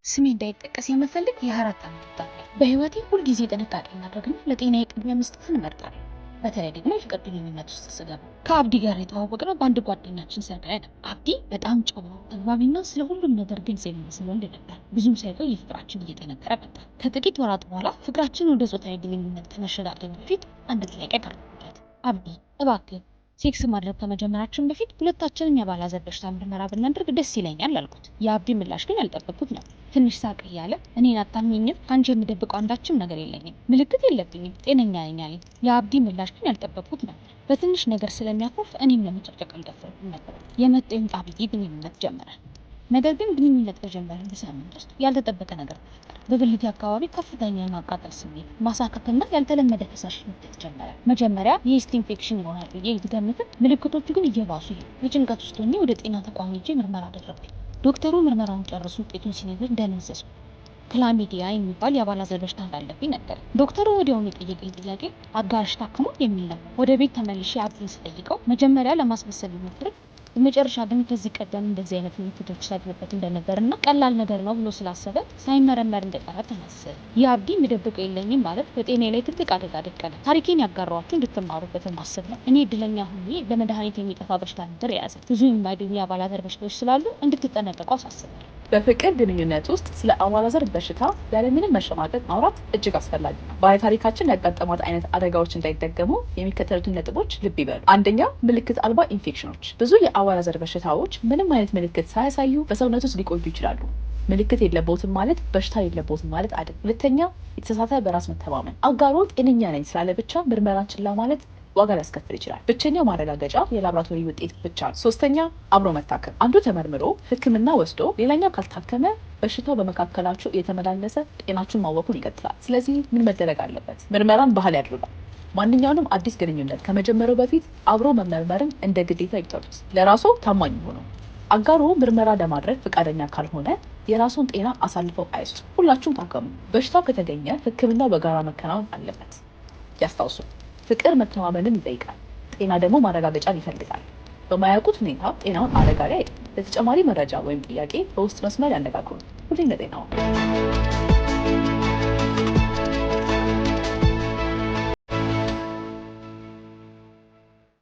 ስሜ እንዳይጠቀስ የምፈልግ የ4 ዓመት ወጣት ነኝ። በህይወቴ ሁልጊዜ ጥንቃቄ ማድረግና ለጤናዬ ቅድሚያ መስጠትን እመርጣለሁ። በተለይ ደግሞ የፍቅር ግንኙነት ውስጥ ስገባ። ከአብዲ ጋር የተዋወቅነው በአንድ ጓደኛችን ሰርግ ላይ ነው። አብዲ በጣም ጨዋ፣ ተግባቢና ስለ ሁሉም ነገር ግልጽ የሚመስል ወንድ ነበር። ብዙም ሳይቆይ ፍቅራችን እየጠነከረ መጣ። ከጥቂት ወራት በኋላ ፍቅራችን ወደ ጾታዊ ግንኙነት ከመሸጋገሩ በፊት አንድ ጥያቄ ቀረበለት። አብዲ እባክህ ሴክስ ማድረግ ከመጀመራችን በፊት ሁለታችንም የአባላዘር በሽታ ምርመራ ብናደርግ ደስ ይለኛል አልኩት። የአብዲ ምላሽ ግን ያልጠበቅኩት ነው። ትንሽ ሳቅ እያለ እኔን አታምኚኝም? ከአንቺ የምደብቀው አንዳችም ነገር የለኝም፣ ምልክት የለብኝም፣ ጤነኛ ነኝ አለኝ። የአብዲ ምላሽ ግን ያልጠበቅኩት ነው። በትንሽ ነገር ስለሚያኮርፍ እኔም ለመጨቅጨቅ አልደፈርኩም ነበር። የመጣው ይምጣ ብዬ ግንኙነት ጀመረ። ነገር ግን ግንኙነት ከጀመርን በሳምንት ውስጥ ያልተጠበቀ ነገር ተፈጠረ። በብልቴ አካባቢ ከፍተኛ የማቃጠል ስሜት፣ ማሳከክና ያልተለመደ ፈሳሽ መውጣት ጀመረ። መጀመሪያ የኢስት ኢንፌክሽን ይሆናል ብዬ ብገምትም ምልክቶቹ ግን እየባሱ ሄዱ። በጭንቀት ውስጥ ሆኜ ወደ ጤና ተቋም ሄጄ ምርመራ አደረግኩኝ። ዶክተሩ ምርመራውን ጨርሶ ውጤቱን ሲነግር ደነዘዝኩ። ክላሚዲያ የሚባል የአባላዘር በሽታ እንዳለብኝ ነገር። ዶክተሩ ወዲያውኑ የጠየቀኝ ጥያቄ አጋርሽ ታክሞ የሚል ነው። ወደ ቤት ተመልሼ አብዲን ስጠይቀው መጀመሪያ ለማስመሰል ቢሞክር በመጨረሻ ግን ከዚህ ቀደም እንደዚህ አይነት ምልክቶች ሳይኖርበት እንደነበርና ቀላል ነገር ነው ብሎ ስላሰበ ሳይመረመር እንደቀረ ተናሰበ። የአብዲ ምደብቀው የለኝም ማለት በጤናዬ ላይ ትልቅ አደጋ ደቀነ። ታሪኬን ያጋራኋችሁ እንድትማሩበት ማሰብ ነው። እኔ እድለኛ ሆኜ በመድኃኒት የሚጠፋ በሽታ ነበር የያዘ። ብዙ የማይድኑ የአባላዘር በሽታዎች ስላሉ እንድትጠነቀቁ አሳስባለሁ። በፍቅር ግንኙነት ውስጥ ስለ አባላዘር በሽታ ያለምንም መሸማቀቅ ማውራት እጅግ አስፈላጊ ነው። ባለታሪካችን ያጋጠሟት አይነት አደጋዎች እንዳይደገሙ የሚከተሉትን ነጥቦች ልብ ይበሉ። አንደኛ፣ ምልክት አልባ ኢንፌክሽኖች። ብዙ የአባላዘር በሽታዎች ምንም አይነት ምልክት ሳያሳዩ በሰውነት ውስጥ ሊቆዩ ይችላሉ። ምልክት የለቦትም ማለት በሽታ የለቦትም ማለት አይደለም። ሁለተኛ፣ የተሳሳተ በራስ መተማመን። አጋሮ ጤነኛ ነኝ ስላለ ብቻ ምርመራን ችላ ማለት ዋጋ ሊያስከፍል ይችላል። ብቸኛው ማረጋገጫ የላብራቶሪ ውጤት ብቻ ነው። ሶስተኛ፣ አብሮ መታከም። አንዱ ተመርምሮ ሕክምና ወስዶ ሌላኛው ካልታከመ በሽታው በመካከላችሁ የተመላለሰ ጤናችሁን ማወኩን ይቀጥላል። ስለዚህ ምን መደረግ አለበት? ምርመራን ባህል ያድርጉ። ማንኛውንም አዲስ ግንኙነት ከመጀመሪያው በፊት አብሮ መመርመርን እንደ ግዴታ ይቁጠሩት። ለራስዎ ታማኝ ሆኑ። አጋሮ ምርመራ ለማድረግ ፈቃደኛ ካልሆነ የራሱን ጤና አሳልፈው አይስጡ። ሁላችሁም ታከሙ። በሽታው ከተገኘ ሕክምናው በጋራ መከናወን አለበት። ያስታውሱ፣ ፍቅር መተማመንን ይጠይቃል። ጤና ደግሞ ማረጋገጫን ይፈልጋል። በማያውቁት ሁኔታ ጤናውን አደጋ ላይ አይጥሉ። ለተጨማሪ መረጃ ወይም ጥያቄ በውስጥ መስመር ያነጋግሩ። ሁሌም ለጤናው